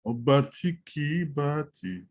Obatiki bati.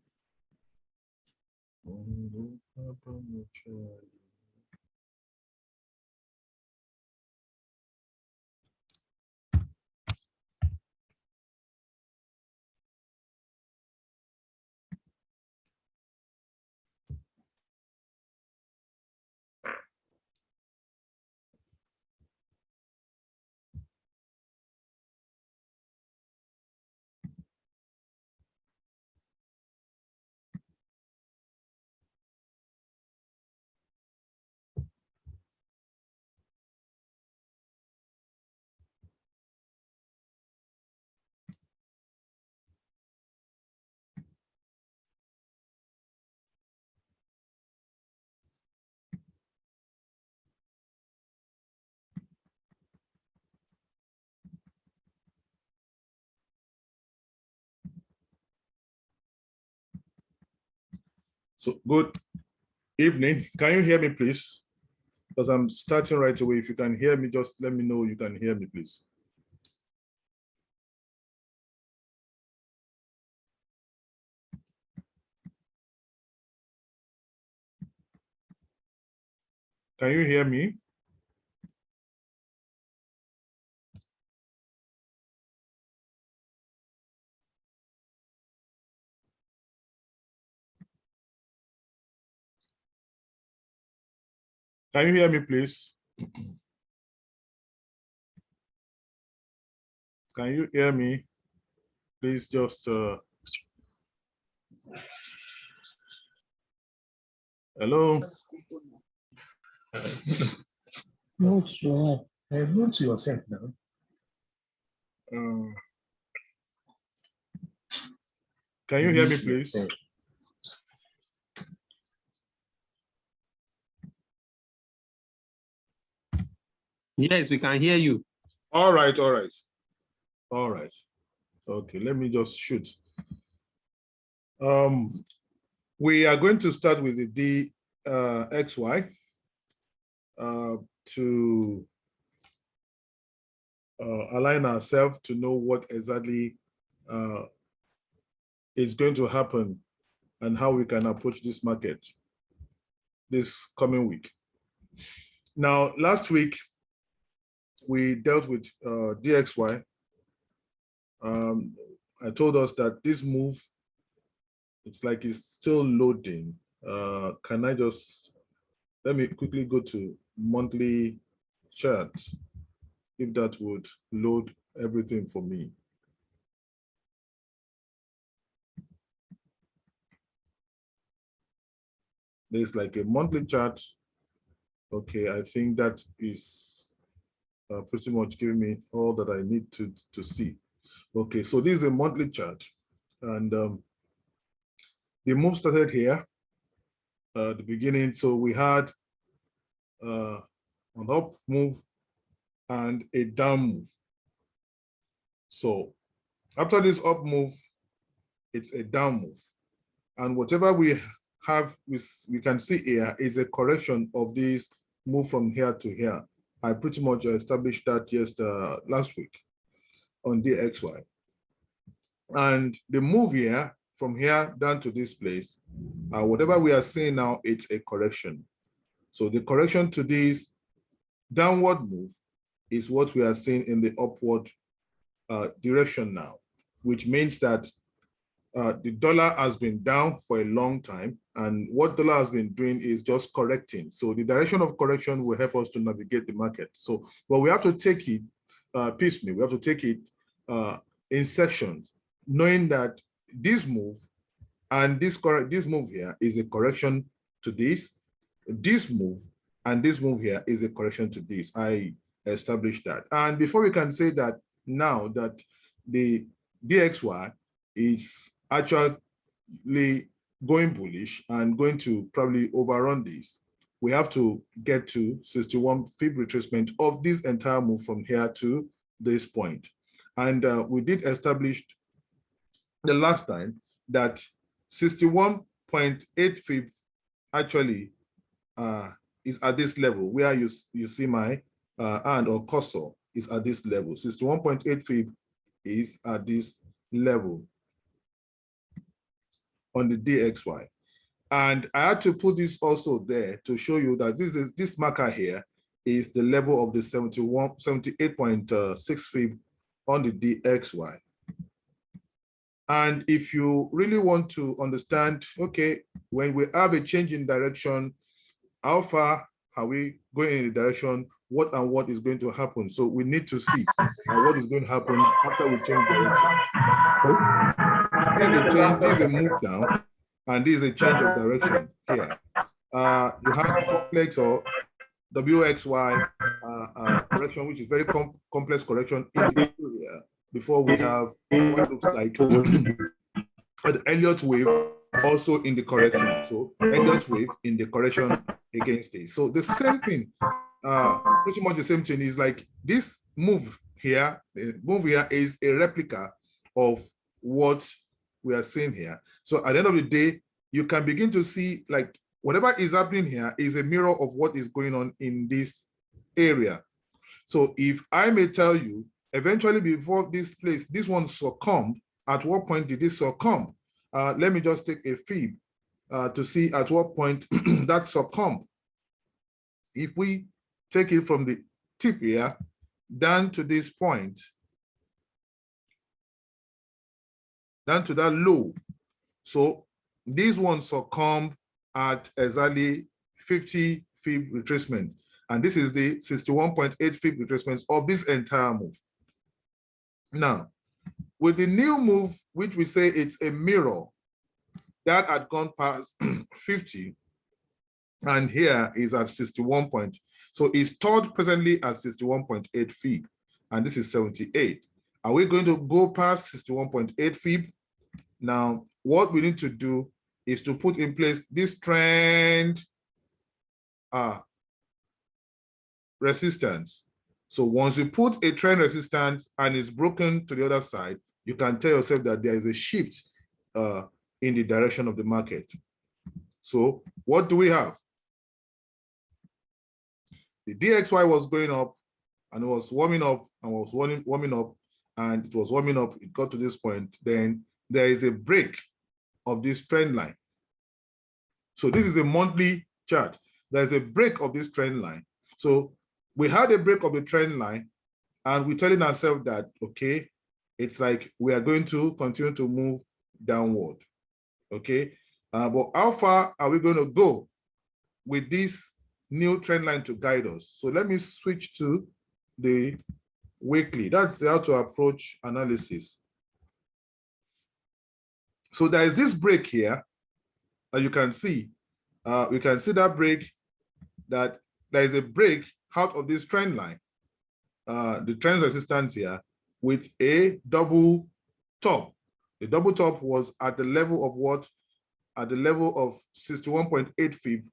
So good evening. Can you hear me, please? Because I'm starting right away. If you can hear me, just let me know you can hear me, please. Can you hear me? Can you hear me, please? Can you hear me? Please just hello. No, sure. Mute to yourself now. Can you hear me, please? Yes, we can hear you. All right, all right. All right. Okay, let me just shoot. We are going to start with the DXY to align ourselves to know what exactly is going to happen and how we can approach this market this coming week. Now, last week, we dealt with DXY. I told us that this move, it's like it's still loading. Can I just, let me quickly go to monthly chart, if that would load everything for me. There's like a monthly chart. Okay, I think that is pretty much giving me all that I need to see. Okay, so this is a monthly chart, and the move started here at the beginning. So we had an up move and a down move. So after this up move, it's a down move, and whatever we have, we can see here is a correction of this move from here to here. I pretty much established that just last week on DXY. And the move here, from here down to this place, whatever we are seeing now, it's a correction. So the correction to this downward move is what we are seeing in the upward direction now, which means that the dollar has been down for a long time, and what dollar has been doing is just correcting. So the direction of correction will help us to navigate the market. So, but we have to take it piecemeal. We have to take it in sections, knowing that this move and this move here is a correction to this move, and this move here is a correction to this. I established that. And before we can say that now that the DXY is actually going bullish and going to probably overrun this, we have to get to 61 fib retracement of this entire move from here to this point. And we did establish the last time that 61.8 fib actually is at this level where you see my hand or cursor is at this level. 61.8 fib is at this level on the DXY. And I had to put this also there to show you that this marker here is the level of the 78.6 fib on the DXY. And if you really want to understand, okay, when we have a change in direction, how far are we going in the direction, what and what is going to happen? So we need to see what is going to happen after we change direction. This is a change, this is a move down, and this is a change of direction here. You have complex or WXY correction, which is very complex correction in the area before we have what looks like an Elliott wave also in the correction. So Elliott wave in the correction against it. So the same thing, pretty much the same thing is like this move here. The move here is a replica of what we are seeing here. So at the end of the day, you can begin to see like whatever is happening here is a mirror of what is going on in this area. So if I may tell you, eventually before this place, this one succumbed, at what point did this succumb? Let me just take a fib to see at what point that succumbed. If we take it from the tip here down to this point, down to that low. So this one succumbed at exactly 50 fib retracement. And this is the 61.8 fib retracements of this entire move. Now, with the new move, which we say it's a mirror, that had gone past 50, and here is at 61 point. So it's stored presently at 61.8 fib, and this is 78. Are we going to go past 61.8 fib? Now, what we need to do is to put in place this trend resistance. So once you put a trend resistance and it's broken to the other side, you can tell yourself that there is a shift in the direction of the market. So what do we have? The DXY was going up and it was warming up and was warming up, and it was warming up. It got to this point. Then there is a break of this trend line. So this is a monthly chart. There's a break of this trend line. So we had a break of the trend line, and we're telling ourselves that, okay, it's like we are going to continue to move downward, okay? But how far are we going to go with this new trend line to guide us? So let me switch to the weekly. That's how to approach analysis. So there is this break here that you can see. We can see that break, that there is a break out of this trend line, the trend resistance here, with a double top. The double top was at the level of what? At the level of 61.8 fib,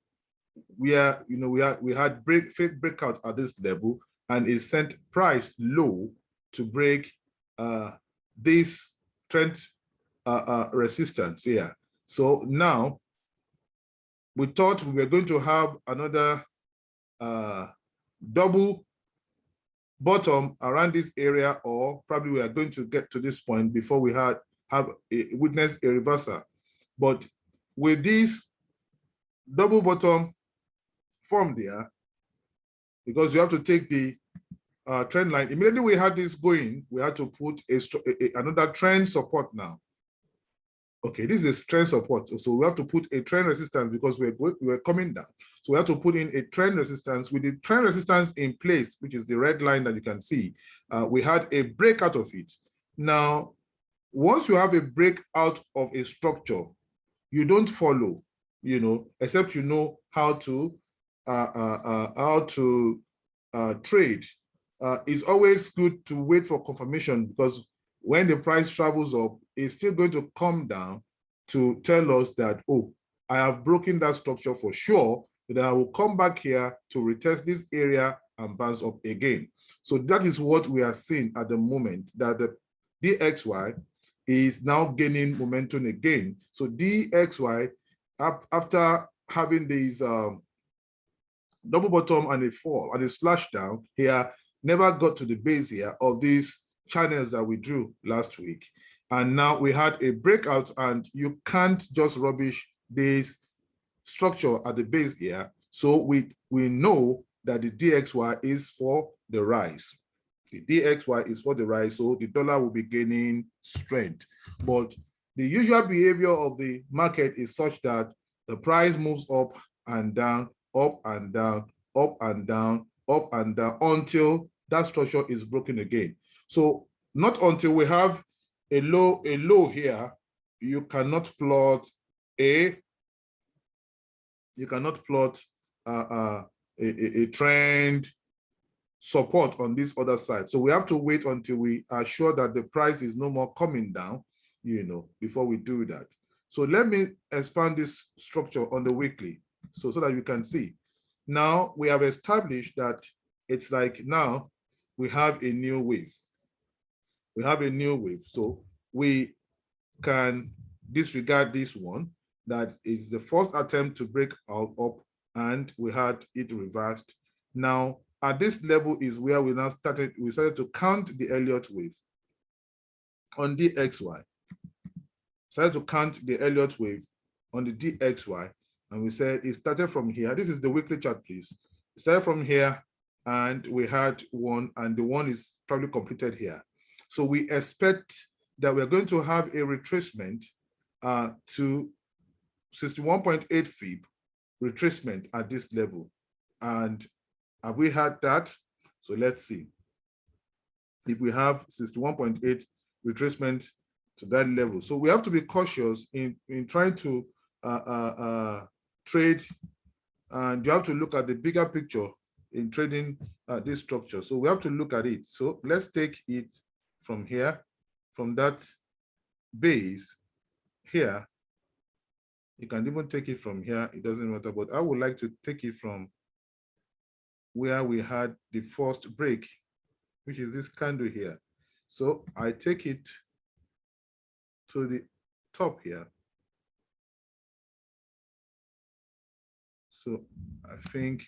where we had fake breakout at this level, and it sent price low to break this trend resistance here. So now we thought we were going to have another double bottom around this area, or probably we are going to get to this point before we witness a reversal. But with this double bottom formed there, because you have to take the trend line, immediately we had this going, we had to put another trend support now. Okay, this is trend support. So we have to put a trend resistance because we're coming down. So we have to put in a trend resistance. With the trend resistance in place, which is the red line that you can see, we had a breakout of it. Now, once you have a breakout of a structure, you don't follow, except you know how to trade. It's always good to wait for confirmation, because when the price travels up, it's still going to come down to tell us that, oh, I have broken that structure for sure, then I will come back here to retest this area and bounce up again. So that is what we are seeing at the moment, that the DXY is now gaining momentum again. So DXY, after having these double bottom and a fall and a slash down here, never got to the base here of this channels that we drew last week. And now we had a breakout, and you can't just rubbish this structure at the base here. So we know that the DXY is for the rise. The DXY is for the rise, so the dollar will be gaining strength. But the usual behavior of the market is such that the price moves up and down, up and down, up and down, up and down, until that structure is broken again. So not until we have a low here, you cannot plot a trend support on this other side. So we have to wait until we are sure that the price is no more coming down, before we do that. So let me expand this structure on the weekly so that you can see. Now we have established that it's like now we have a new wave. We have a new wave. So we can disregard this one. That is the first attempt to break out up, and we had it reversed. Now at this level is where we started to count the Elliott wave on DXY. Started to count the Elliott wave on the DXY, and we said it started from here. This is the weekly chart, please. It started from here, and we had one, and the one is probably completed here. So we expect that we're going to have a retracement to 61.8 fib retracement at this level. And have we had that? So let's see. If we have 61.8 retracement to that level. So we have to be cautious in trying to trade, and you have to look at the bigger picture in trading this structure. So we have to look at it. So let's take it from here, from that base here. You can even take it from here, it doesn't matter, but I would like to take it from where we had the first break, which is this candle here. So I take it to the top here. So I think,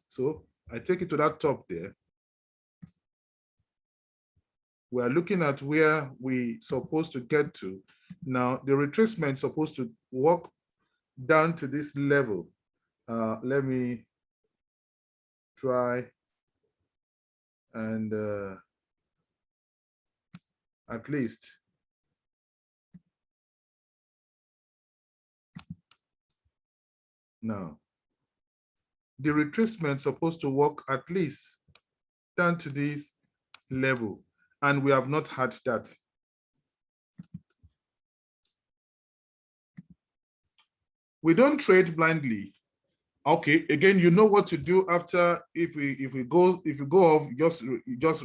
so I take it to that top there. We are looking at where we supposed to get to. Now the retracement is supposed to walk down to this level. Let me try and at least now the retracement is supposed to walk at least down to this level, and we have not had that. We don't trade blindly. Okay, again, you know what to do after. If you go off, just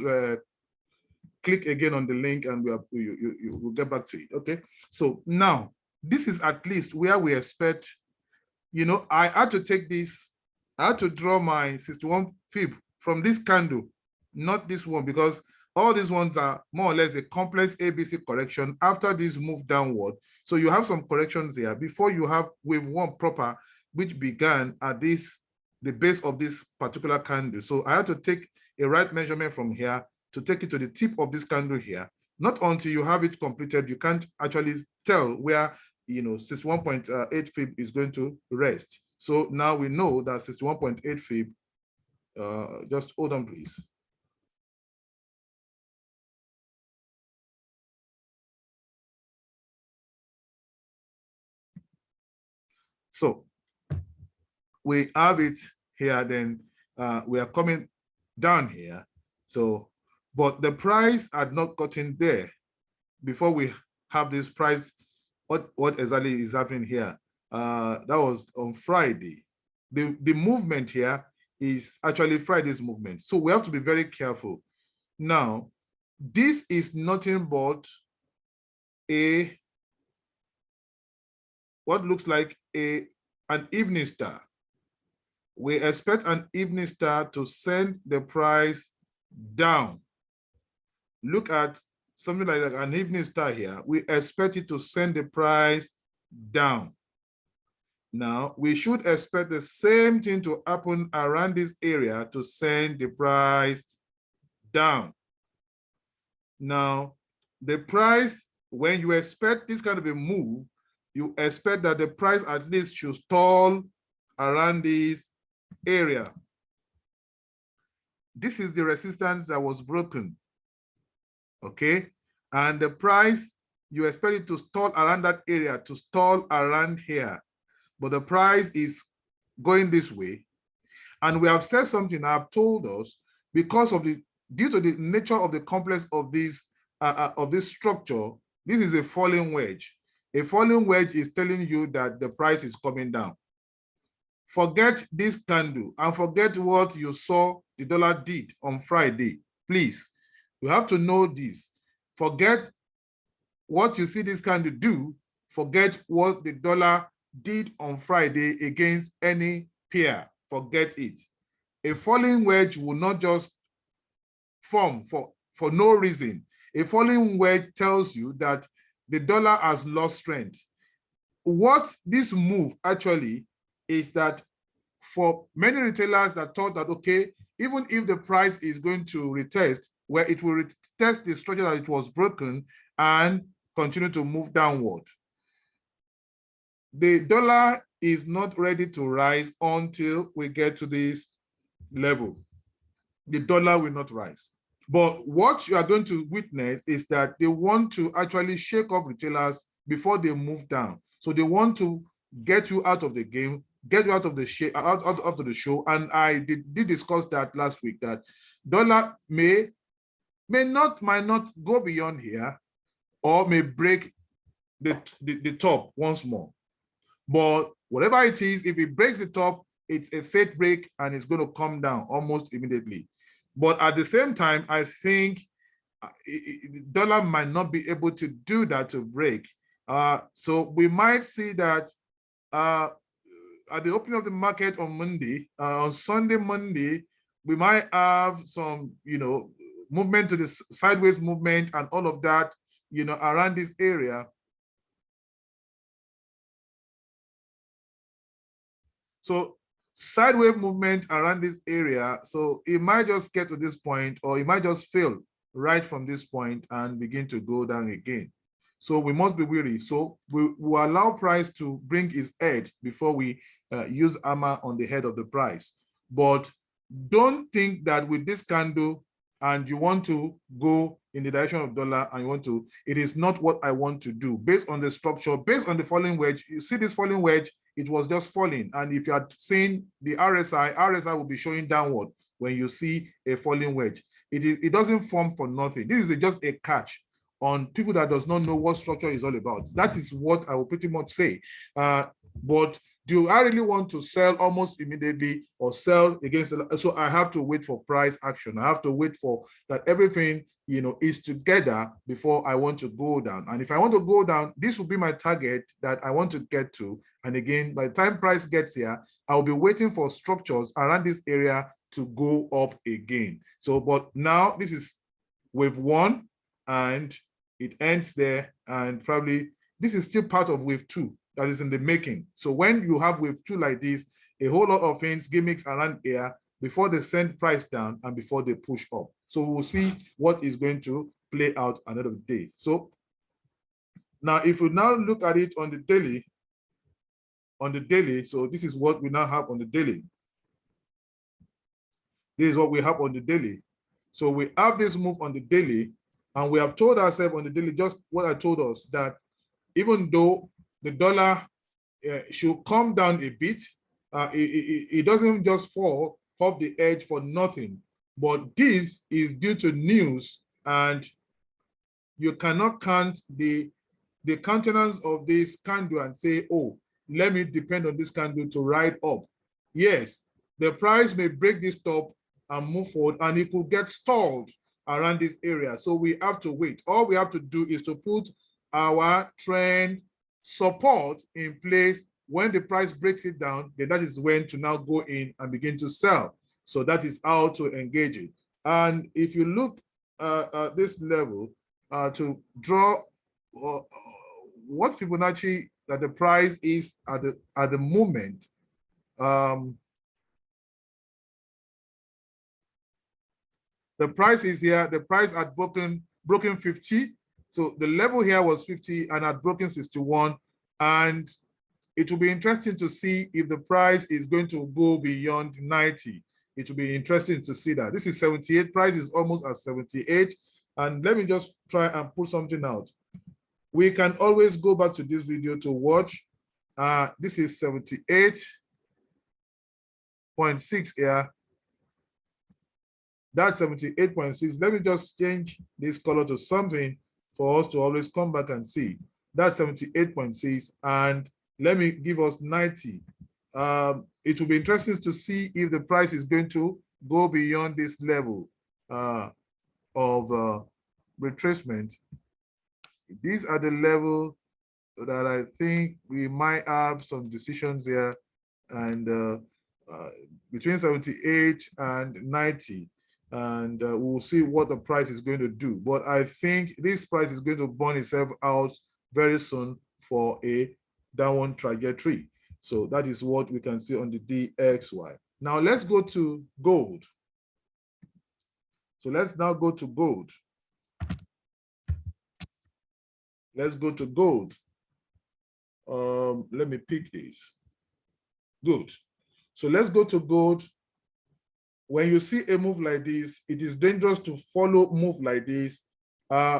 click again on the link, and we'll get back to it. Okay, so now this is at least where we expect. I had to take this. I had to draw my 61 fib from this candle, not this one, because all these ones are more or less a complex ABC correction after this move downward. So you have some corrections here before you have wave one proper, which began at the base of this particular candle. So I had to take a right measurement from here to take it to the tip of this candle here. Not until you have it completed, you can't actually tell where 61.8 fib is going to rest. So now we know that 61.8 fib, just hold on, please. So we have it here, then we are coming down here. So, but the price had not gotten there before we have this price. What exactly is happening here? That was on Friday. The movement here is actually Friday's movement. So we have to be very careful. Now, this is nothing but what looks like an evening star. We expect an evening star to send the price down. Look at something like an evening star here. We expect it to send the price down. Now, we should expect the same thing to happen around this area to send the price down. Now, the price, when you expect this kind of a move, you expect that the price at least should stall around this area. This is the resistance that was broken, okay? And the price, you expect it to stall around that area, to stall around here. But the price is going this way. And we have said something, I've told us, because of the, due to the nature of the complex of this structure, this is a falling wedge. A falling wedge is telling you that the price is coming down. Forget this candle and forget what you saw the dollar did on Friday. Please, you have to know this. Forget what you see this candle do. Forget what the dollar did on Friday against any pair. Forget it. A falling wedge will not just form for no reason. A falling wedge tells you that the dollar has lost strength. What this move actually is that for many retailers that thought that, okay, even if the price is going to retest, where it will retest the structure that it was broken and continue to move downward. The dollar is not ready to rise until we get to this level. The dollar will not rise. But what you are going to witness is that they want to actually shake off retailers before they move down. So they want to get you out of the game, get you out of the out of the show. And I did discuss that last week, that dollar might not go beyond here, or may break the top once more. But whatever it is, if it breaks the top, it's a fake break and it's going to come down almost immediately. But at the same time, I think the dollar might not be able to do that, to break. So we might see that at the opening of the market on Monday, on Sunday, Monday, we might have some, movement to the sideways movement and all of that, around this area. So sideways movement around this area. So it might just get to this point, or it might just fail right from this point and begin to go down again. So we must be wary. So we will allow price to bring its head before we use hammer on the head of the price. But don't think that with this candle and you want to go in the direction of dollar and you want to, it is not what I want to do. Based on the structure, based on the falling wedge, you see this falling wedge, it was just falling. And if you are seeing the RSI will be showing downward when you see a falling wedge. It doesn't form for nothing. This is just a catch on people that does not know what structure is all about. That is what I will pretty much say. But do I really want to sell almost immediately or sell against the, so I have to wait for price action. I have to wait for that everything, is together before I want to go down. And if I want to go down, this will be my target that I want to get to. And again, by the time price gets here, I'll be waiting for structures around this area to go up again. So, but now this is wave one and it ends there, and probably this is still part of wave two that is in the making. So when you have wave two like this, a whole lot of things, gimmicks around here before they send price down and before they push up. So we'll see what is going to play out another day. So now if we now look at it on the daily, so this is what we now have on the daily. This is what we have on the daily. So we have this move on the daily, and we have told ourselves on the daily just what I told us, that even though the dollar should come down a bit, it doesn't just fall off the edge for nothing. But this is due to news, and you cannot count the countenance of this candle and say, oh, let me depend on this candle to ride up. Yes, the price may break this top and move forward, and it could get stalled around this area. So we have to wait. All we have to do is to put our trend support in place. When the price breaks it down, then that is when to now go in and begin to sell. So that is how to engage it. And if you look at this level, to draw what Fibonacci that the price is at the moment, the price is here. The price had broken broken 50. So the level here was 50 and had broken 61. And it will be interesting to see if the price is going to go beyond 90. It will be interesting to see that. This is 78. Price is almost at 78. And let me just try and put something out. We can always go back to this video to watch. This is 78.6 here. That's 78.6. Let me just change this color to something for us to always come back and see. That's 78.6. And let me give us 90. It will be interesting to see if the price is going to go beyond this level of retracement. These are the level that I think we might have some decisions here, and between 78 and 90, and we'll see what the price is going to do. But I think this price is going to burn itself out very soon for a downward trajectory. So that is what we can see on the DXY. Now let's go to gold. So let's now go to gold. Let's go to gold. Let me pick this. Good. So let's go to gold. When you see a move like this, it is dangerous to follow move like this.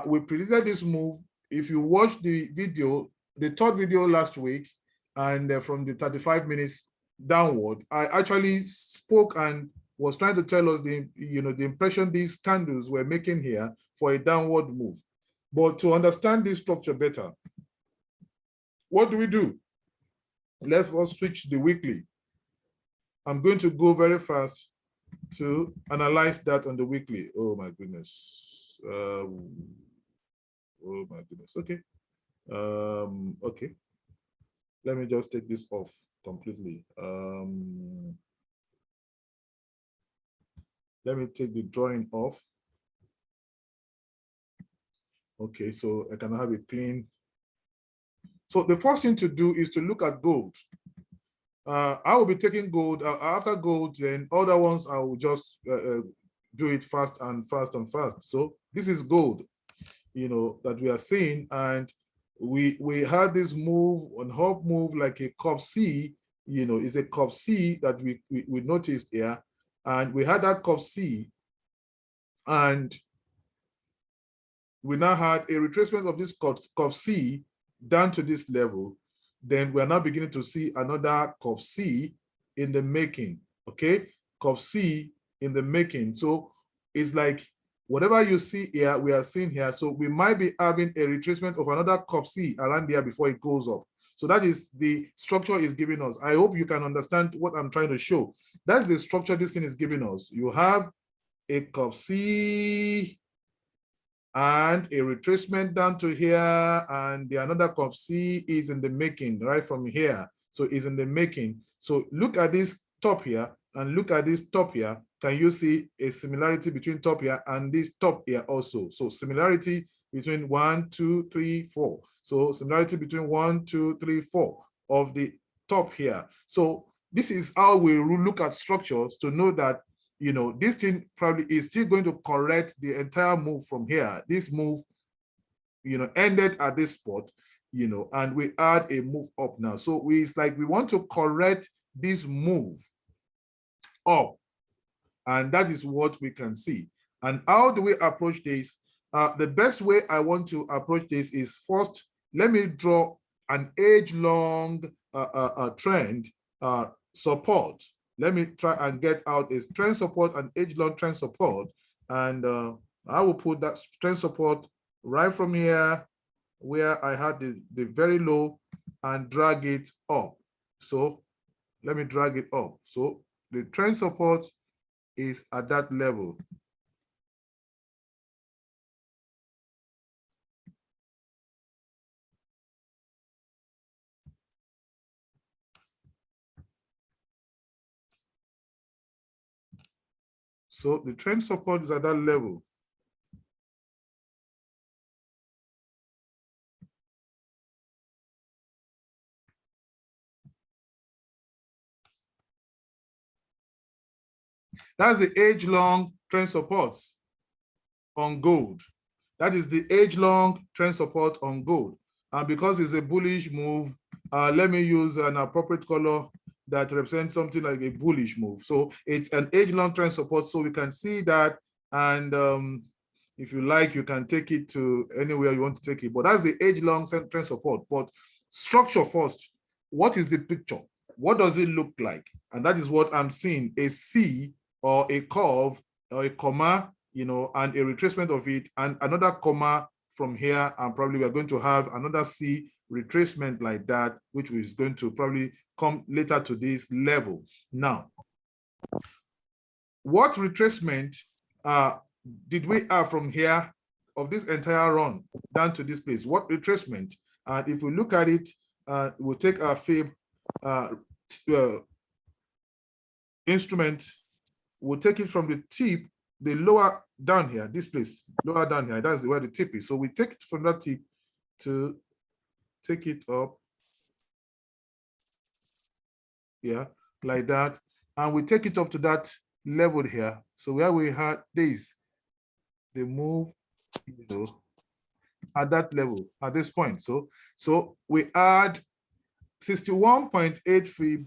We predicted this move. If you watch the video, the third video last week, and from the 35 minutes downward, I actually spoke and was trying to tell us the impression these candles were making here for a downward move. But to understand this structure better, what do? Let's first switch the weekly. I'm going to go very fast to analyze that on the weekly. Oh my goodness. Oh my goodness. Okay. Okay. Let me just take this off completely. Let me take the drawing off. Okay, so I can have it clean. So the first thing to do is to look at gold. I will be taking gold. After gold, then other ones I will just do it fast and fast and fast. So this is gold, that we are seeing, and we had this move on hop move like a cup C. Is a cup C that we noticed here, and we had that cup C, and we now had a retracement of this cup C down to this level. Then we are now beginning to see another cup C in the making, okay? Cup C in the making. So it's like whatever you see here, we are seeing here. So we might be having a retracement of another cup C around there before it goes up. So that is the structure is giving us. I hope you can understand what I'm trying to show. That's the structure this thing is giving us. You have a cup C and a retracement down to here, and the another cup C is in the making right from here. So it's in the making. So look at this top here and look at this top here. Can you see a similarity between top here and this top here also? So similarity between 1, 2, 3, 4. So similarity between 1, 2, 3, 4 of the top here. So this is how we look at structures to know that this thing probably is still going to correct the entire move from here. This move, ended at this spot, and we add a move up now. So it's like we want to correct this move up, and that is what we can see. And how do we approach this? The best way I want to approach this is first, let me draw an age-long trend support. Let me try and get out a trend support and age-long trend support. And I will put that trend support right from here where I had the very low and drag it up. So let me drag it up. So the trend support is at that level. So the trend support is at that level. That's the age-long trend support on gold. That is the age-long trend support on gold. And because it's a bullish move, let me use an appropriate color that represents something like a bullish move. So it's an age-long trend support, so we can see that. And if you like, you can take it to anywhere you want to take it. But that's the age-long trend support. But structure first. What is the picture? What does it look like? And that is what I'm seeing, a C or a curve or a comma, you know, and a retracement of it, and another comma from here, and probably we're going to have another C retracement like that, which is going to probably come later to this level. Now, what retracement did we have from here of this entire run down to this place? What retracement? And if we look at it, we'll take our fib instrument, we'll take it from the tip, the lower down here, this place, lower down here, that's where the tip is. So we take it from that tip to take it up, yeah, like that. And we take it up to that level here. So where we had this, they move, you know, at that level, at this point. So we add 61.8 fib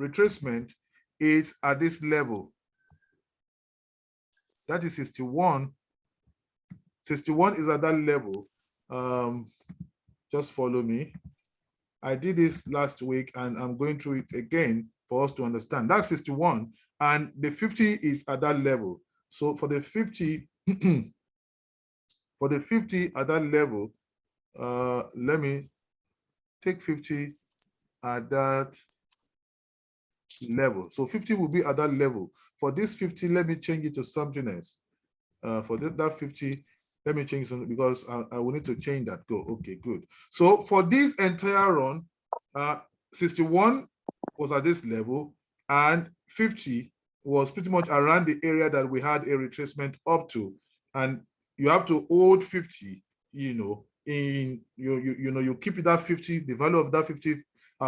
retracement is at this level. That is 61. 61 is at that level. Just follow me. I did this last week and I'm going through it again for us to understand. That's 61 and the 50 is at that level. So for the 50, for the 50 at that level, let me take 50 at that level. So 50 will be at that level. For this 50, let me change it to something else. For that 50, let me change something because I will need to change that. Go. Okay, good. So for this entire run, 61 was at this level and 50 was pretty much around the area that we had a retracement up to. And you have to hold 50, you know, in you keep it at 50, the value of that 50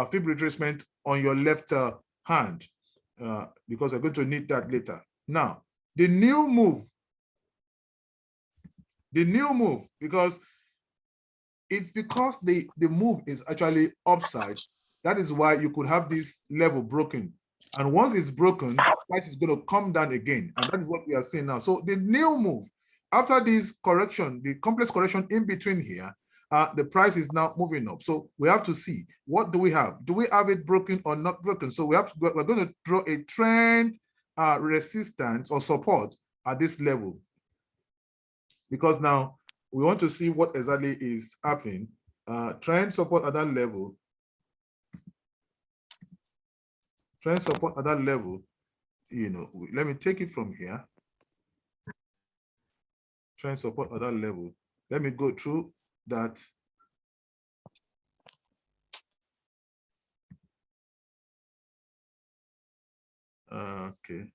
fib retracement on your left hand, because we're going to need that later. Now, the new move, because it's because the move is actually upside. That is why you could have this level broken. And once it's broken, price is going to come down again. And that is what we are seeing now. So the new move, after this correction, the complex correction in between here, the price is now moving up. So we have to see, what do we have? Do we have it broken or not broken? So we're going to draw a trend resistance or support at this level. Because now we want to see what exactly is happening. Trend support at that level. Trend support at that level, you know, let me take it from here. Trend support at that level. Let me go through that. Okay.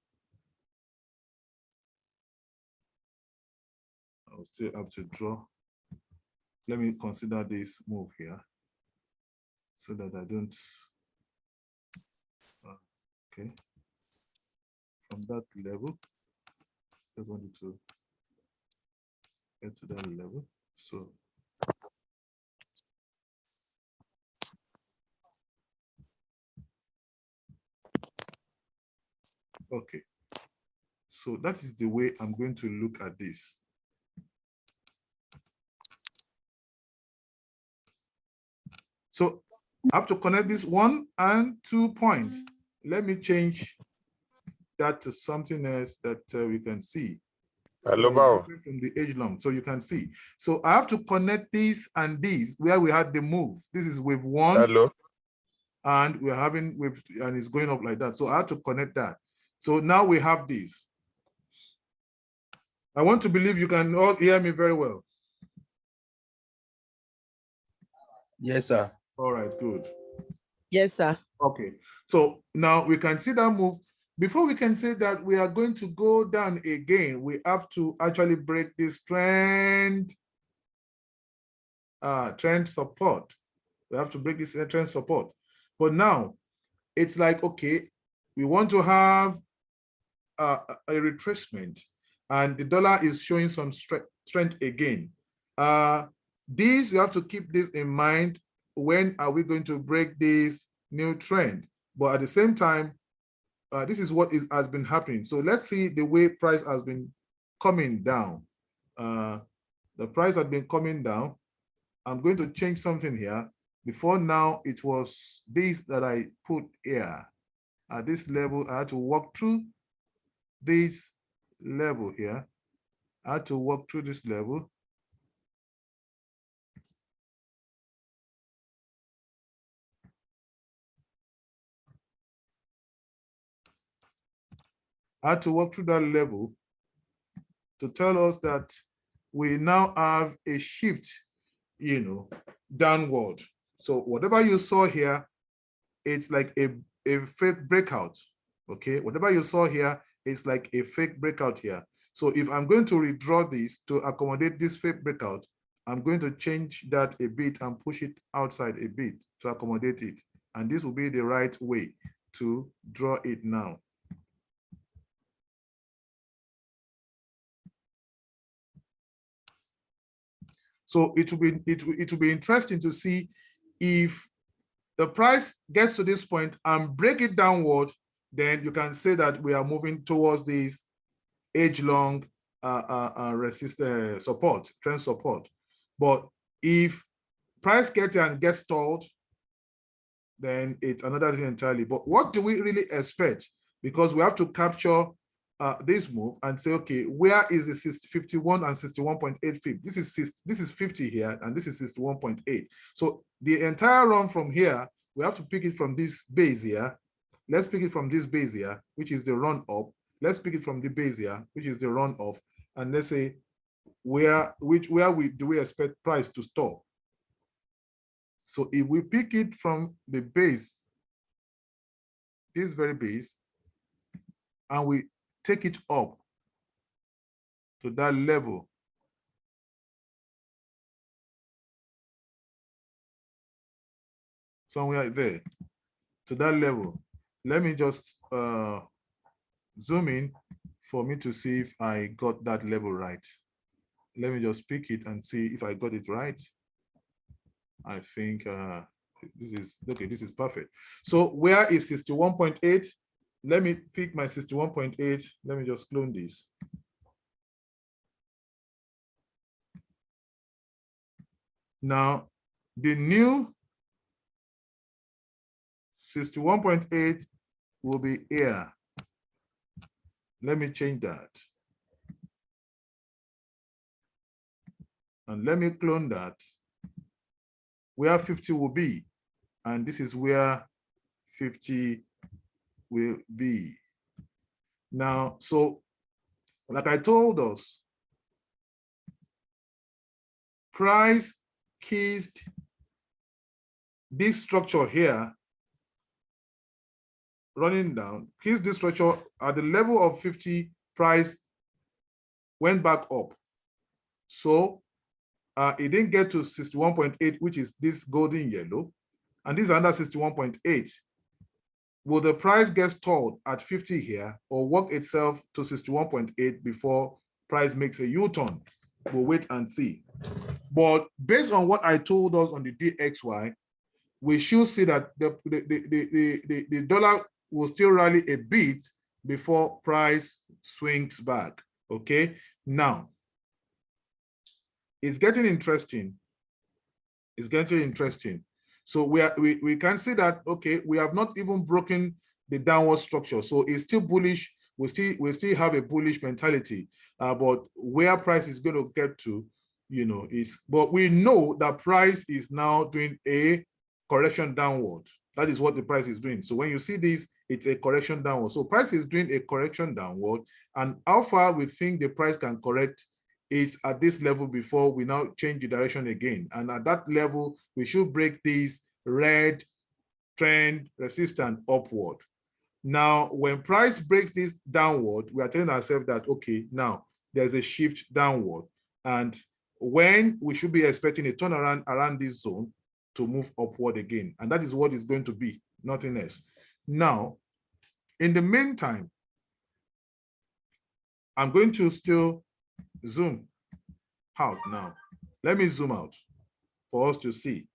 I'll still have to draw. Let me consider this move here so that I don't. Okay. From that level, just wanted to get to that level. So okay. So that is the way I'm going to look at this. So I have to connect this 1 and 2 points. Let me change that to something else that we can see. Hello, from the age long, so you can see. So I have to connect this and this where we had the move. This is wave 1. Hello. And we're having wave, and it's going up like that. So I have to connect that. So now we have this. I want to believe you can all hear me very well. Yes, sir. All right, good. Yes, sir. Okay, so now we can see that move. Before we can say that we are going to go down again, we have to actually break this trend support. We have to break this trend support. But now it's like, okay, we want to have a retracement. and the dollar is showing some strength again. These, you have to keep this in mind. When are we going to break this new trend? But at the same time, this is what has been happening. So let's see the way price has been coming down. The price has been coming down. I'm going to change something here. Before now, it was this that I put here. At this level, I had to walk through this level here. I had to walk through this level. I had to walk through that level to tell us that we now have a shift, downward. So whatever you saw here, it's like a fake breakout, okay? Whatever you saw here is like a fake breakout here. So if I'm going to redraw this to accommodate this fake breakout, I'm going to change that a bit and push it outside a bit to accommodate it. And this will be the right way to draw it now. So it will be interesting to see if the price gets to this point and break it downward, then you can say that we are moving towards this age-long support, trend support. But if price gets here and gets stalled, then it's another thing entirely. But what do we really expect? Because we have to capture this move and say, okay, where is the 51 and 61.8 fib? This is 50 here, and this is 61.8. So the entire run from here, we have to pick it from this base here. Let's pick it from this base here, which is the run up. Let's pick it from the base here, which is the run off, and let's say where do we expect price to stop? So if we pick it from the base, this very base, and we take it up to that level, somewhere there, to that level. Let me just zoom in for me to see if I got that level right. Let me just pick it and see if I got it right. I think this is perfect. So where is 61.8? Let me pick my 61.8. Let me just clone this. Now, the new 61.8 will be here. Let me change that. And let me clone that. Where 50 will be. And this is where 50 will be. Now, so like I told us, price kissed this structure here, running down, kissed this structure at the level of 50, price went back up. So it didn't get to 61.8, which is this golden yellow, and this is under 61.8. Will the price get stalled at 50 here or work itself to 61.8 before price makes a U-turn? We'll wait and see. But based on what I told us on the DXY, we should see that the dollar will still rally a bit before price swings back. Okay, now it's getting interesting. It's getting interesting. So we can see that, okay, we have not even broken the downward structure. So it's still bullish. We still have a bullish mentality. But where price is going to get to, but we know that price is now doing a correction downward. That is what the price is doing. So when you see this, it's a correction downward. So price is doing a correction downward. And how far we think the price can correct is at this level before we now change the direction again. And at that level, we should break this red trend resistance upward. Now, when price breaks this downward, we are telling ourselves that, okay, now there's a shift downward. And when we should be expecting a turnaround around this zone to move upward again. And that is what it's going to be, nothing else. Now, in the meantime, I'm going to still zoom out now. Let me zoom out for us to see.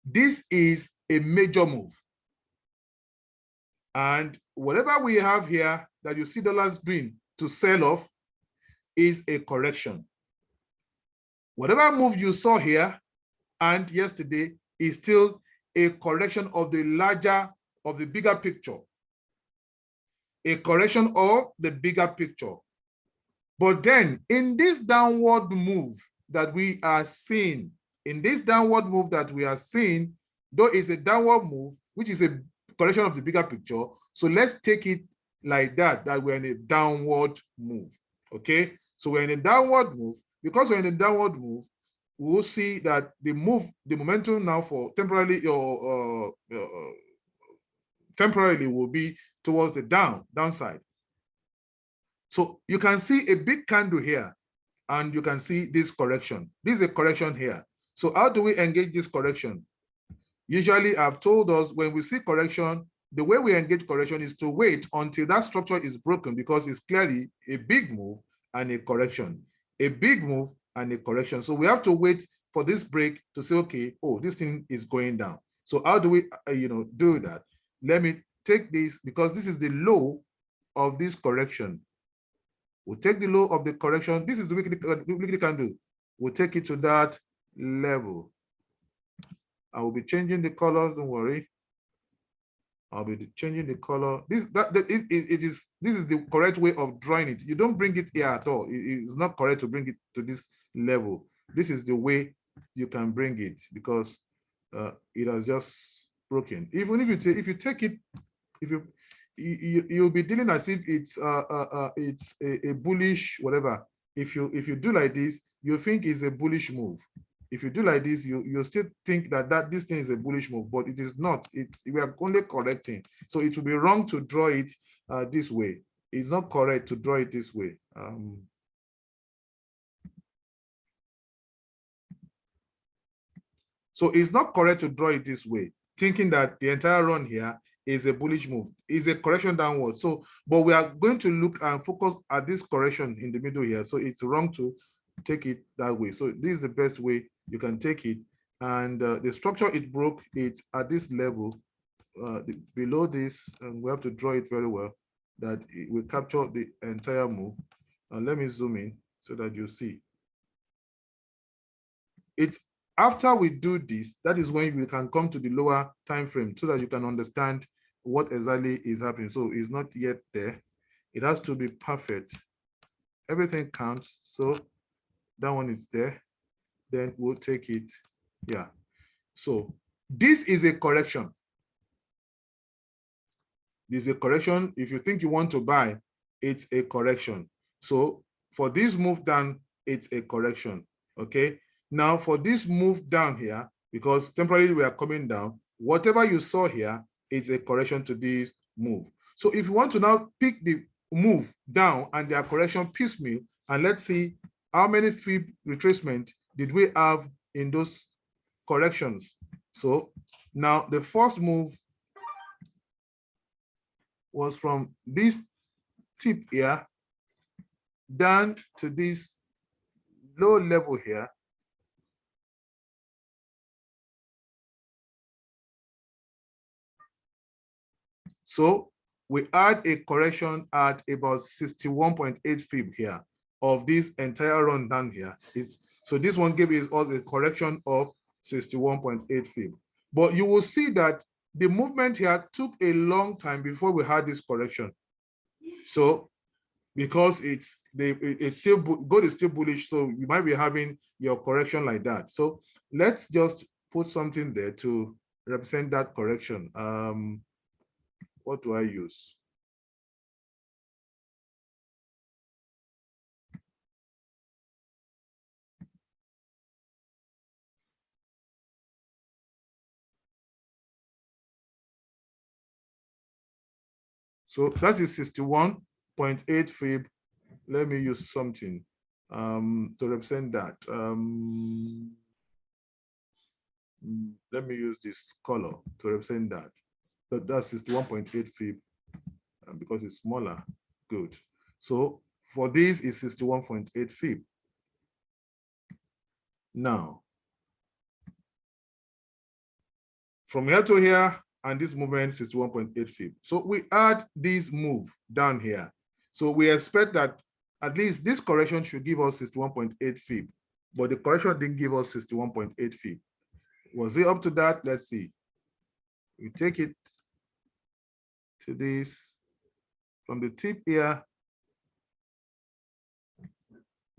This is a major move. And whatever we have here that you see dollars doing to sell off is a correction. Whatever move you saw here and yesterday is still a correction of the larger, of the bigger picture. A correction of the bigger picture. But then in this downward move that we are seeing, though it's a downward move, which is a correction of the bigger picture. So let's take it like that, that we're in a downward move, okay? So we're in a downward move. Because we're in a downward move, we will see that the momentum now for temporarily will be towards the downside. So you can see a big candle here, and you can see this correction. This is a correction here. So how do we engage this correction? Usually I've told us when we see correction, the way we engage correction is to wait until that structure is broken, because it's clearly a big move and a correction. A big move and a correction. So we have to wait for this break to say, okay, oh, this thing is going down. So how do we do that? Let me take this, because this is the low of this correction. We'll take the low of the correction. This is the weekly candle. We'll take it to that level. I will be changing the colors, don't worry. I'll be changing the color. This is the correct way of drawing it. You don't bring it here at all. It's not correct to bring it to this level. This is the way you can bring it, because it has just broken. Even if you take it, you'll be dealing as if it's a bullish whatever. If you do like this, you think it's a bullish move. If you do like this, you still think that this thing is a bullish move, but it is not. We are only correcting. So it would be wrong to draw it this way. It's not correct to draw it this way. So it's not correct to draw it this way, thinking that the entire run here is a bullish move, is a correction downward. So, but we are going to look and focus at this correction in the middle here. So it's wrong to take it that way. So this is the best way you can take it. And the structure it broke, it's at this level, below this, and we have to draw it very well, that it will capture the entire move. And let me zoom in so that you see. It's after we do this, that is when we can come to the lower time frame, so that you can understand what exactly is happening. So it's not yet there. It has to be perfect. Everything counts. So that one is there. Then we'll take it. Yeah. So this is a correction. This is a correction. If you think you want to buy, it's a correction. So for this move down, it's a correction. Okay. Now for this move down here, because temporarily we are coming down, whatever you saw here is a correction to this move. So if you want to now pick the move down and their correction piecemeal, and let's see how many fib retracement did we have in those corrections. So now the first move was from this tip here down to this low level here. So we had a correction at about 61.8 fib here of this entire run down here. So this one gave us a correction of 61.8 fib. But you will see that the movement here took a long time before we had this correction. So because gold is still bullish, so you might be having your correction like that. So let's just put something there to represent that correction. What do I use? So that is 61.8 fib. Let me use something to represent that. Let me use this color to represent that. That's 61.8 fib, because it's smaller. Good. So for this is 61.8 fib. Now, from here to here, and this movement 61.8 fib. So we add this move down here. So we expect that at least this correction should give us 61.8 fib, but the correction didn't give us 61.8 fib. Was it up to that? Let's see. We take it to this from the tip here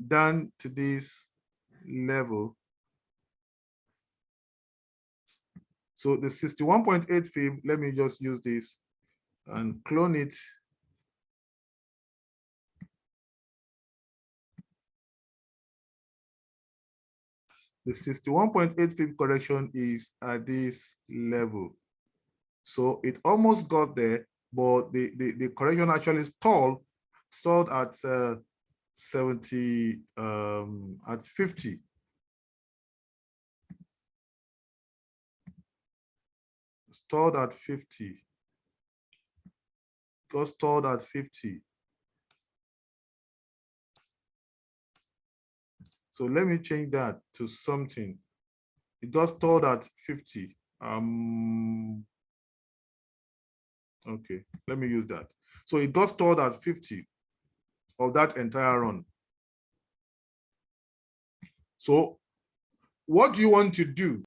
down to this level. So the 61.8 fib, let me just use this and clone it. The 61.8 fib correction is at this level. So it almost got there, but the correction actually stalled at 70, at 50. Stalled at 50. Got stalled at 50. So let me change that to something. It got stalled at 50. Okay, let me use that. So it got stalled at 50 of that entire run. So what do you want to do?